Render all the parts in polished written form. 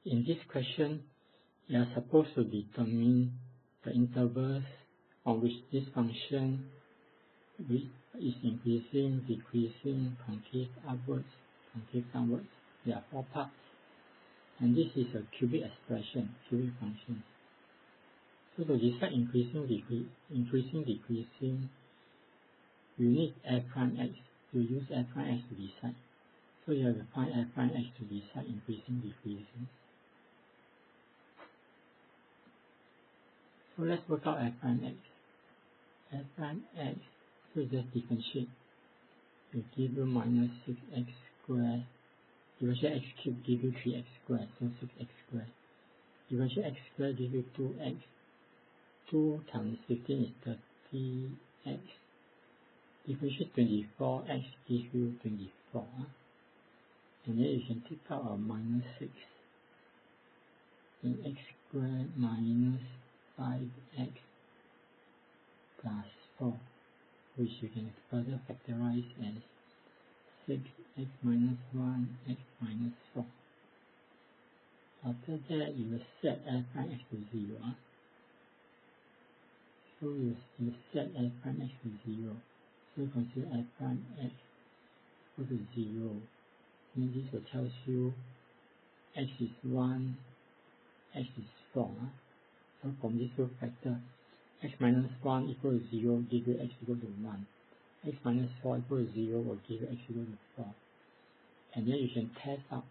In this question, you are supposed to determine the intervals on which this function is increasing, decreasing, concave upwards, concave downwards. There are 4 parts. And this is a cubic expression, cubic function. So to decide increasing, decreasing, you need f prime x. You use f prime x to decide. So you have to find f prime x to decide increasing, decreasing. So let's work out f prime x. F prime x, so just differentiate. It will give you minus 6x squared. Differentiate x cubed give you 3x squared, so 6x squared. Differentiate x squared give you 2x. 2 times 15 is 30x. Differentiate 24x gives you 24. And then you can take out a minus 6. Then x squared minus 5x plus 4, which you can further factorize as 6x minus 1, x minus 4. After that, you will set f prime x to 0. So you set f prime x to 0. So consider f prime x equal to 0. Then this will tell you x is 1, x is 4. So from this two factor, x minus 1 equal to 0 give you x equal to 1. X minus 4 equal to 0 will give you x equal to 4. And then you can test out.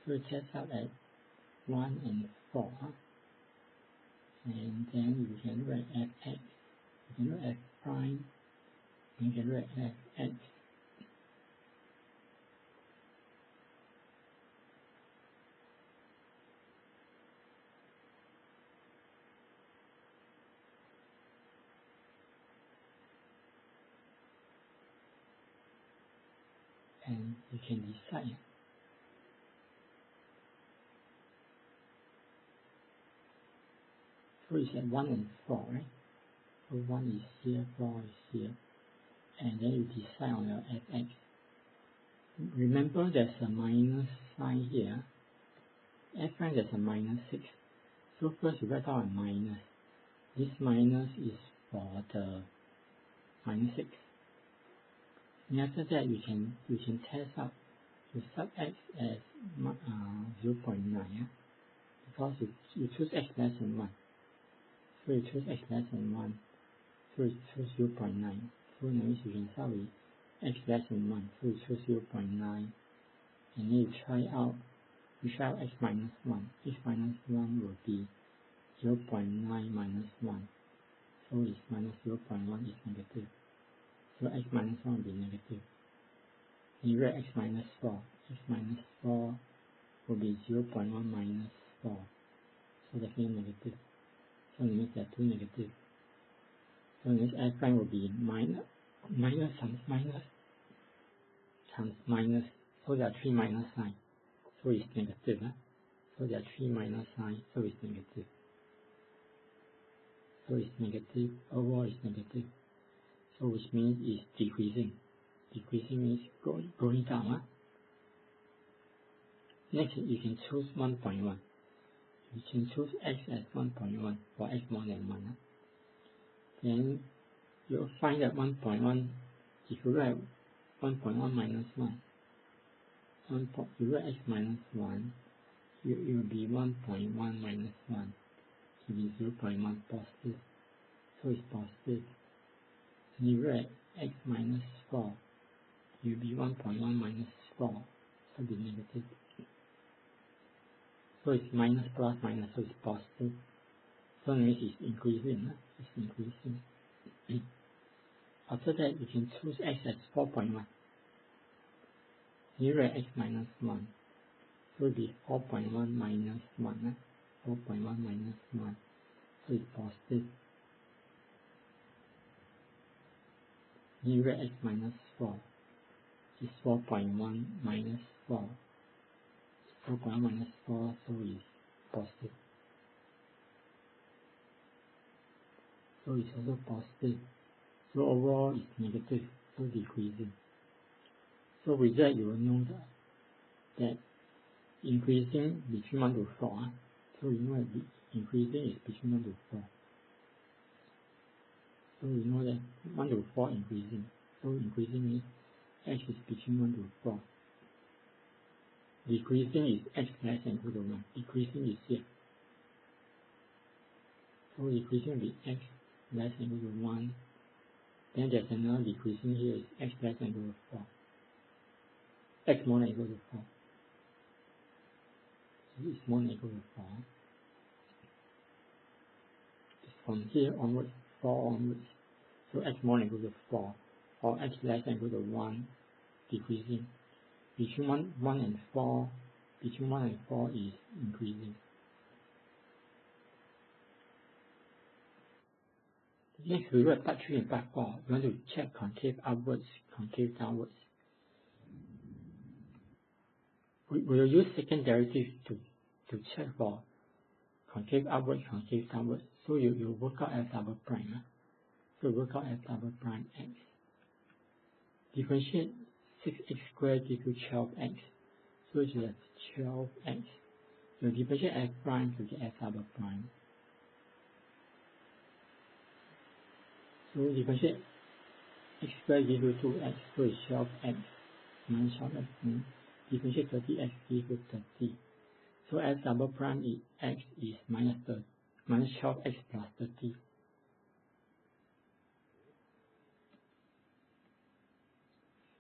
So you test out at 1 and 4. And then you can write fx. You can write f prime. And you can write fx. And you can decide. So it's at 1 and 4, right? So 1 is here, 4 is here. And then you decide on your fx. Remember there's a minus sign here. F prime there's a minus 6. So first you write down a minus. This minus is for the minus 6. And after that you can test out. You sub x as 0.9, because you choose x less than 1. So you choose x less than 1. So you choose 0.9. So that means you can start with x less than 1. So you choose 0.9. And then you try out x minus 1. X minus 1 will be 0.9 minus 1. So it's minus 0.1 is negative. So x minus 1 will be negative. And you write x minus 4. X minus 4 will be 0.1 minus 4. So definitely negative. So it means there are two negative. So it means f prime will be minus times minus times minus. So there are 3 minus signs. So it's negative. So there are 3 minus signs. So it's negative. So it's negative. Overall it's negative. So which means it's decreasing. Decreasing means going down. Next, you can choose 1.1. You can choose x as 1.1 for x more than 1. Then you'll find that 1.1, if you write 1.1 minus 1, you write x minus 1, it will be 1.1 minus 1. It will be 0.1 positive. So it's positive. And you write x minus 4, it will be 1.1 minus 4. So it will be negative. So it's minus plus minus, so it's positive. So it means it's increasing. It's increasing. After that, you can choose x as 4.1. You write x minus 1. So it will be 4.1 minus 1. 4.1 minus 1. So it's positive. You write x minus 4. It's 4.1 minus 4. 4.1 minus 4, so it's positive. So it's also positive. So overall it's negative, so decreasing. So with that you will know that increasing between 1 to 4. So you know that increasing is between 1 to 4. So you know that 1 to 4 increasing. So increasing means x is between 1 to 4. Decreasing is x less than equal to 1. Decreasing is here. So decreasing will be x less than equal to 1. Then there's another decreasing here is x less than equal to 4. X more than equal to 4. So it's more than equal to 4. It's from here onwards, 4 onwards. So x more than equal to 4. Or x less than equal to 1. Decreasing. Between 1 and 4, between 1 and 4 is increasing. Next, we will part 3 and part 4. We want to check concave upwards, concave downwards. We will use second derivative to check for concave upwards, concave downwards. So you work out f double prime. So you work out f double prime x. Differentiate 6x squared gives you 12x. So it's 12x. You differentiate f prime to get f double prime. So differentiate x squared gives you 2x. So it's 12x minus 12x means differentiate 30x gives you 30. So f double prime is x is minus 12x plus 30.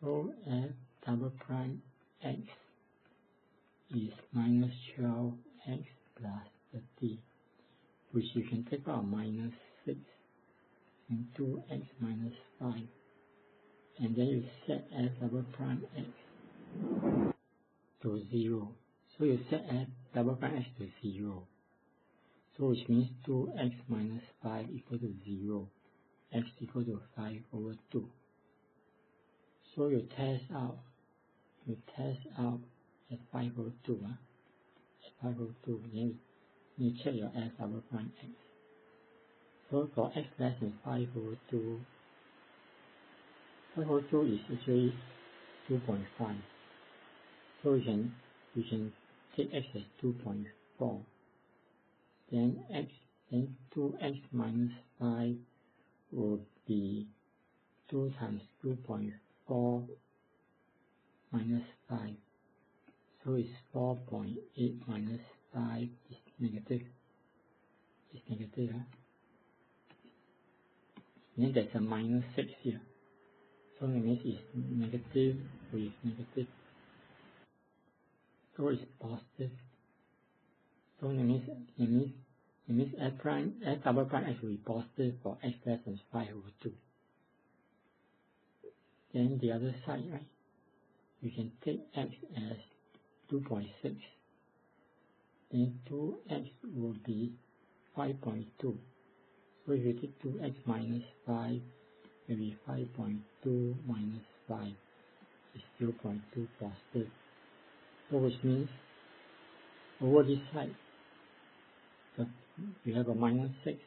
So f double prime x is minus 12x plus 30, which you can take out minus 6 and 2x minus 5. And then you set f double prime x to 0. So you set f double prime x to 0. So which means 2x minus 5 equal to 0. X equal to 5 over 2. So you test out at 5 over 2. At 5 over 2, then you check your f double prime x. So for x less than 5 over 2, 5 over 2 is actually 2.5. So we can take x as 2.4. Then 2x minus 5 will be 2 times 2.4 minus 5. So it's 4.8 minus 5 is negative. It's negative. Then there's a minus 6 here. So that means it's negative with negative. So it's positive. So that means f double prime x will be positive for x less than 5 over 2. Then the other side, right? You can take x as 2.6. Then 2x will be 5.2. So if you take 2x minus 5, it will be 5.2 minus 5 is 0.2 positive. So which means over this side, you have a minus 6,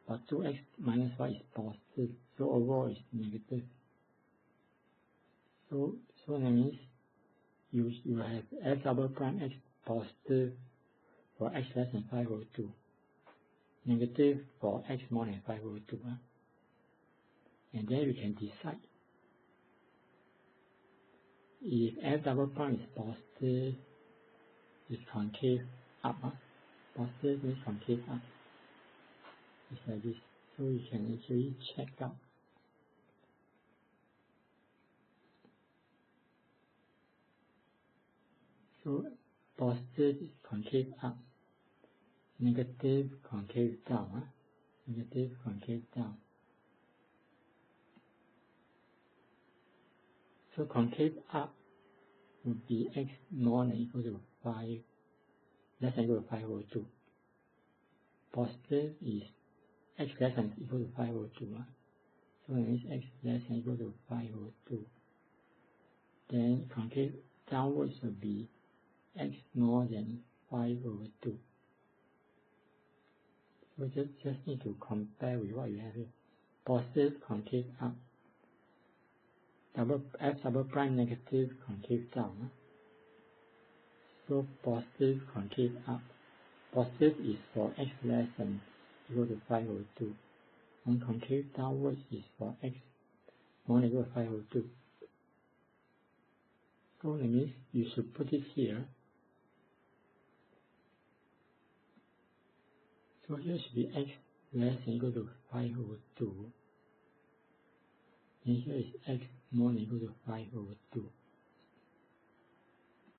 but 2x minus 5 is positive. So overall is negative. So that means you have f double prime x positive for x less than 5 over 2. Negative for x more than 5 over 2. And then we can decide if f double prime is positive, is concave up. Positive means concave up. It's like this. So you can actually check out. So positive is concave up. Negative concave down. Negative concave down. So concave up would be x more than equal to 5, less than equal to 5 over 2. Positive is x less than equal to 5 over 2. So that means x less than equal to 5 over 2. Then concave downwards will be x more than 5 over 2. So just need to compare with what you have here. Positive concave up. F double prime negative concave down. So positive concave up. Positive is for x less than equal to 5 over 2. And concave downwards is for x more than equal to 5 over 2. So that means you should put it here. So here should be x less than equal to 5 over 2. And here is x more than equal to 5 over 2.